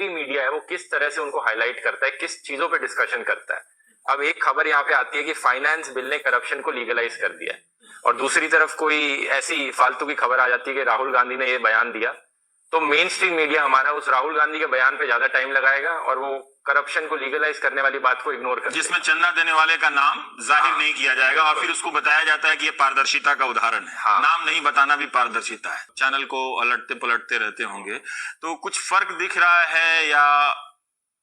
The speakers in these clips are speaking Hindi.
टीवी मीडिया है वो किस तरह से उनको हाईलाइट करता है, किस चीजों पे डिस्कशन करता है। अब एक खबर यहाँ पे आती है कि फाइनेंस बिल ने करप्शन को लीगलाइज कर दिया है, और दूसरी तरफ कोई ऐसी फालतू की खबर आ जाती है कि राहुल गांधी ने ये बयान दिया, तो मेन स्ट्रीम मीडिया हमारा उस राहुल गांधी के बयान पे ज्यादा टाइम लगाएगा और वो करप्शन को लीगलाइज करने वाली बात को इग्नोर कर, जिसमें चंदा देने वाले का नाम जाहिर नहीं किया जाएगा और फिर उसको बताया जाता है कि ये पारदर्शिता का उदाहरण है। नाम नहीं बताना भी पारदर्शिता है। चैनल को अलटते पलटते रहते होंगे, तो कुछ फर्क दिख रहा है या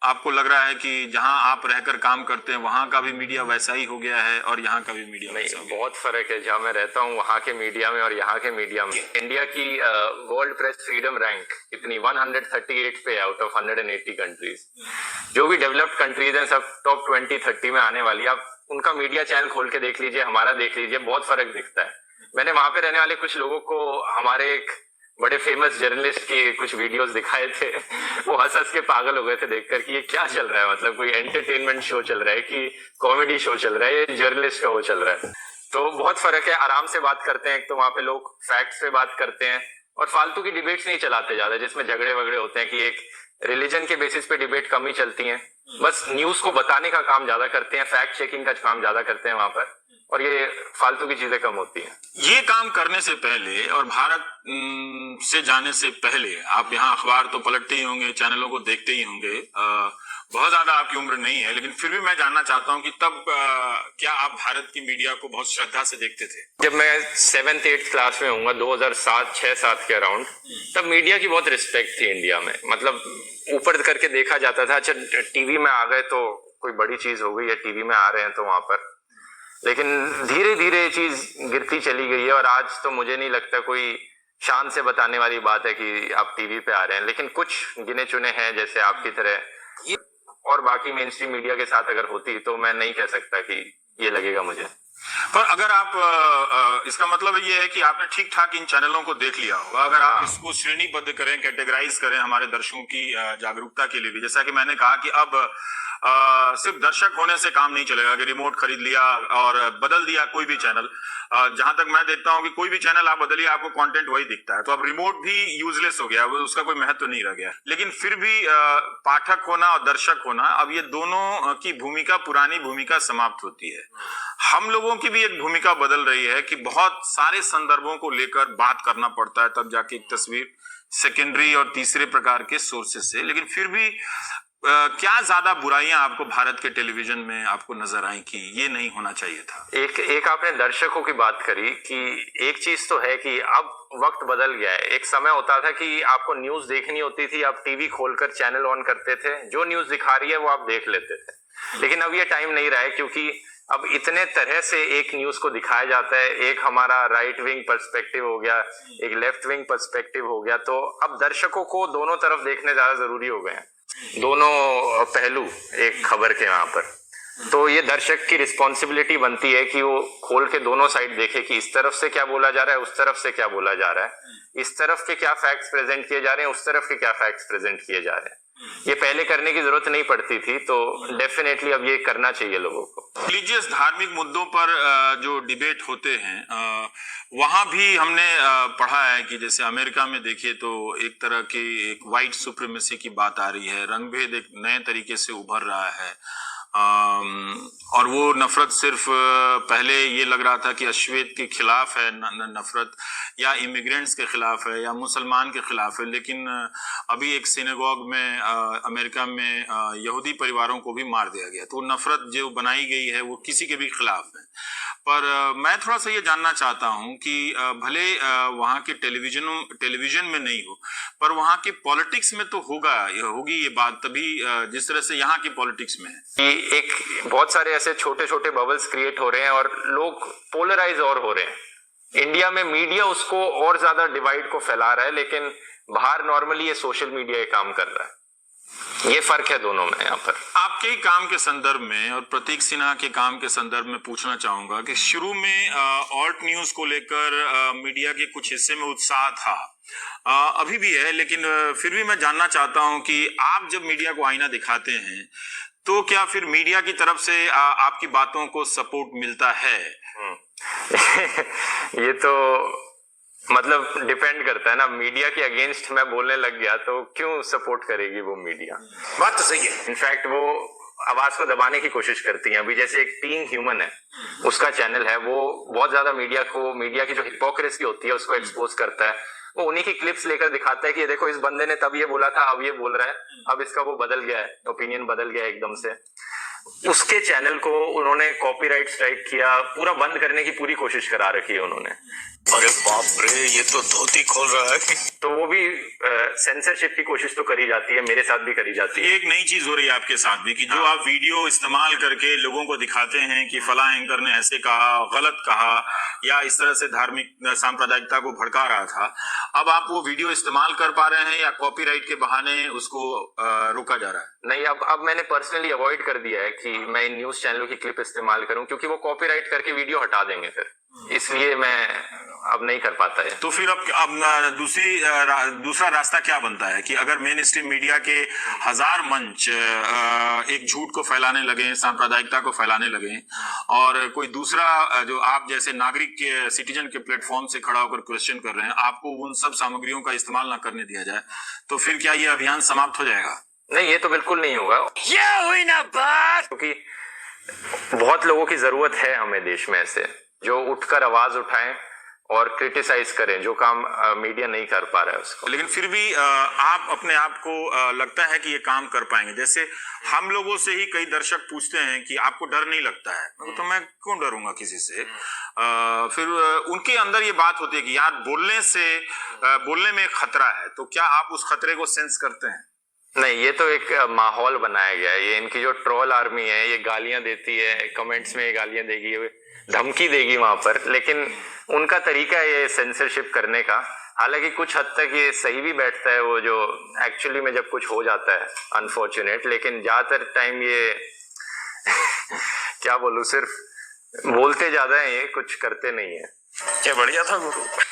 आपको लग रहा है कि जहां आप रहकर काम करते हैं वहां का भी मीडिया वैसा ही हो गया है और यहाँ का भी मीडिया वैसा हो गया? बहुत फर्क है। जहां मैं रहता हूँ वहां के मीडिया में और यहाँ के मीडिया में। इंडिया की वर्ल्ड प्रेस फ्रीडम रैंक इतनी 138 पे आउट ऑफ 180 कंट्रीज। जो भी डेवलप्ड कंट्रीज हैं सब टॉप 20-30 में आने वाली। आप उनका मीडिया चैनल खोल के देख लीजिए, हमारा देख लीजिए, बहुत फर्क दिखता है। मैंने वहां पे रहने वाले कुछ लोगों को हमारे एक बड़े फेमस जर्नलिस्ट की कुछ वीडियोस दिखाए थे, वो हंस हंस के पागल हो गए थे देखकर कि ये क्या चल रहा है, मतलब कोई एंटरटेनमेंट शो चल रहा है कि कॉमेडी शो चल रहा है, ये जर्नलिस्ट का वो चल रहा है। तो बहुत फर्क है। आराम से बात करते हैं, तो वहां पे लोग फैक्ट्स पे बात करते हैं और फालतू की डिबेट्स नहीं चलाते ज्यादा, जिसमें झगड़े वगड़े होते हैं कि एक रिलीजन के बेसिस पे डिबेट कम ही चलती है। बस न्यूज को बताने का काम ज्यादा करते हैं, फैक्ट चेकिंग का काम ज्यादा करते हैं वहां पर, और ये फालतू की चीजें कम होती हैं। ये काम करने से पहले और भारत से जाने से पहले आप यहाँ अखबार तो पलटते ही होंगे, चैनलों को देखते ही होंगे। बहुत ज्यादा आपकी उम्र नहीं है, लेकिन फिर भी मैं जानना चाहता हूँ कि तब क्या आप भारत की मीडिया को बहुत श्रद्धा से देखते थे? जब मैं 7th-8th क्लास में हूँ, 2007-6-7 के अराउंड, तब मीडिया की बहुत रिस्पेक्ट थी इंडिया में। मतलब ऊपर करके देखा जाता था, अच्छा टीवी में आ गए तो कोई बड़ी चीज हो गई है, टीवी में आ रहे हैं तो वहां पर। लेकिन धीरे धीरे ये चीज गिरती चली गई है और आज तो मुझे नहीं लगता कोई शान से बताने वाली बात है कि आप टीवी पे आ रहे हैं। लेकिन कुछ गिने चुने हैं जैसे आपकी तरह, और बाकी मेन स्ट्रीम मीडिया के साथ अगर होती तो मैं नहीं कह सकता कि ये लगेगा मुझे। पर अगर आप इसका मतलब ये है कि आपने ठीक ठाक इन चैनलों को देख लिया होगा। अगर आप इसको श्रेणीबद्ध करें, कैटेगराइज करें हमारे दर्शकों की जागरूकता के लिए भी, जैसा कि मैंने कहा कि अब सिर्फ दर्शक होने से काम नहीं चलेगा कि रिमोट खरीद लिया और बदल दिया कोई भी चैनल। जहां तक मैं देखता हूं कि कोई भी चैनल आप बदलिए आपको कंटेंट वही दिखता है, तो अब रिमोट भी यूजलेस हो गया, उसका कोई महत्व नहीं रह गया। लेकिन फिर भी पाठक होना और दर्शक होना, अब ये दोनों की भूमिका, पुरानी भूमिका समाप्त होती है। हम लोगों की भी एक भूमिका बदल रही है कि बहुत सारे संदर्भों को लेकर बात करना पड़ता है, तब जाके एक तस्वीर सेकेंडरी और तीसरे प्रकार के सोर्सेस से। लेकिन फिर भी क्या ज्यादा बुराइयां आपको भारत के टेलीविजन में आपको नजर आई कि ये नहीं होना चाहिए था? एक आपने दर्शकों की बात करी कि एक चीज तो है कि अब वक्त बदल गया है। एक समय होता था कि आपको न्यूज देखनी होती थी, आप टीवी खोलकर चैनल ऑन करते थे, जो न्यूज दिखा रही है वो आप देख लेते थे। लेकिन अब ये टाइम नहीं रहा है, क्योंकि अब इतने तरह से एक न्यूज को दिखाया जाता है। एक हमारा राइट विंग पर्सपेक्टिव हो गया, एक लेफ्ट विंग पर्सपेक्टिव हो गया, तो अब दर्शकों को दोनों तरफ देखने ज्यादा जरूरी हो गए हैं, दोनों पहलू एक खबर के वहां पर। तो ये दर्शक की रिस्पॉन्सिबिलिटी बनती है कि वो खोल के दोनों साइड देखे कि इस तरफ से क्या बोला जा रहा है, उस तरफ से क्या बोला जा रहा है, इस तरफ के क्या फैक्ट्स प्रेजेंट किए जा रहे हैं, उस तरफ के क्या फैक्ट्स प्रेजेंट किए जा रहे हैं। ये पहले करने की जरूरत नहीं पड़ती थी, तो डेफिनेटली अब ये करना चाहिए लोगों को। रिलीजियस धार्मिक मुद्दों पर जो डिबेट होते हैं वहां भी हमने पढ़ा है कि जैसे अमेरिका में देखिए तो एक तरह की एक वाइट सुप्रीमेसी की बात आ रही है, रंगभेद एक नए तरीके से उभर रहा है। और वो नफरत सिर्फ पहले ये लग रहा था कि अश्वेत के खिलाफ है नफरत, या इमिग्रेंट्स के खिलाफ है, या मुसलमान के खिलाफ है। लेकिन अभी एक सिनेगॉग में अमेरिका में यहूदी परिवारों को भी मार दिया गया। तो नफरत जो बनाई गई है वो किसी के भी खिलाफ है। पर मैं थोड़ा सा ये जानना चाहता हूं कि भले वहां के टेलीविजन में नहीं हो, पर वहां के पॉलिटिक्स में तो होगी ये बात, तभी जिस तरह से यहाँ की पॉलिटिक्स में है। एक बहुत सारे ऐसे छोटे छोटे बबल्स क्रिएट हो रहे हैं और लोग पोलराइज और हो रहे हैं। इंडिया में मीडिया उसको और ज्यादा डिवाइड को फैला रहा है, लेकिन बाहर नॉर्मली ये सोशल मीडिया ये काम कर रहा है। ये फर्क है दोनों में। यहाँ पर आपके ही काम के संदर्भ में और प्रतीक सिन्हा के काम के संदर्भ में पूछना चाहूंगा कि शुरू में ऑल्ट न्यूज को लेकर मीडिया के कुछ हिस्से में उत्साह था, अभी भी है, लेकिन फिर भी मैं जानना चाहता हूं कि आप जब मीडिया को आईना दिखाते हैं तो क्या फिर मीडिया की तरफ से आपकी बातों को सपोर्ट मिलता है? ये तो मतलब डिपेंड करता है ना, मीडिया के अगेंस्ट मैं बोलने लग गया तो क्यों सपोर्ट करेगी वो मीडिया। बात तो सही है। इनफैक्ट वो आवाज को दबाने की कोशिश करती हैं। अभी जैसे एक टीम ह्यूमन है, उसका चैनल है, वो बहुत ज्यादा मीडिया की जो हिपोक्रेसी होती है उसको एक्सपोज करता है। वो उन्हीं की क्लिप्स लेकर दिखाता है कि ये देखो इस बंदे ने तब ये बोला था, अब ये बोल रहा है, अब इसका वो बदल गया है, ओपिनियन बदल गया है एकदम से। उसके चैनल को उन्होंने कॉपीराइट स्ट्राइक किया, पूरा बंद करने की पूरी कोशिश करा रखी है उन्होंने। अरे बाप रे, ये तो धोती खोल रहा है। तो वो भी सेंसरशिप की कोशिश तो करी जाती है, मेरे साथ भी करी जाती है। ये एक नई चीज हो रही है आपके साथ भी कि जो आप वीडियो इस्तेमाल करके लोगों को दिखाते हैं कि फला एंकर ने ऐसे कहा, गलत कहा, या इस तरह से धार्मिक सांप्रदायिकता को भड़का रहा था, अब आप वो वीडियो इस्तेमाल कर पा रहे हैं या कॉपीराइट के बहाने उसको रोका जा रहा है? नहीं, अब मैंने पर्सनली अवॉइड कर दिया है कि मैं इन न्यूज चैनलों की क्लिप इस्तेमाल करूं, क्योंकि वो कॉपीराइट करके वीडियो हटा देंगे फिर, इसलिए मैं अब नहीं कर पाता है। तो फिर अब दूसरा रास्ता क्या बनता है कि अगर मेन स्ट्रीम मीडिया के हजार मंच एक झूठ को फैलाने लगे, सांप्रदायिकता को फैलाने लगे, और कोई दूसरा जो आप जैसे नागरिक के सिटीजन के प्लेटफॉर्म से खड़ा होकर क्वेश्चन कर रहे हैं, आपको उन सब सामग्रियों का इस्तेमाल ना करने दिया जाए, तो फिर क्या ये अभियान समाप्त हो जाएगा? नहीं, ये तो बिल्कुल नहीं होगा। ये हुई ना बात। क्योंकि बहुत लोगों की जरूरत है हमें देश में ऐसे जो उठकर आवाज उठाएं और क्रिटिसाइज करें, जो काम मीडिया नहीं कर पा रहा है उसको। लेकिन फिर भी आप अपने आप को लगता है कि ये काम कर पाएंगे? जैसे हम लोगों से ही कई दर्शक पूछते हैं कि आपको डर नहीं लगता है, तो मैं क्यों डरूंगा किसी से। फिर उनके अंदर ये बात होती है कि यार बोलने में खतरा है, तो क्या आप उस खतरे को सेंस करते हैं? नहीं, ये तो एक माहौल बनाया गया है। ये इनकी जो ट्रोल आर्मी है, ये गालियां देती है, कमेंट्स में गालियां देगी, धमकी देगी वहां पर, लेकिन उनका तरीका है ये सेंसरशिप करने का। हालांकि कुछ हद तक ये सही भी बैठता है, वो जो एक्चुअली में जब कुछ हो जाता है अनफॉर्चुनेट, लेकिन ज्यादातर टाइम ये क्या बोलूं, सिर्फ बोलते ज्यादा है, ये कुछ करते नहीं है। क्या बढ़िया था गुरु।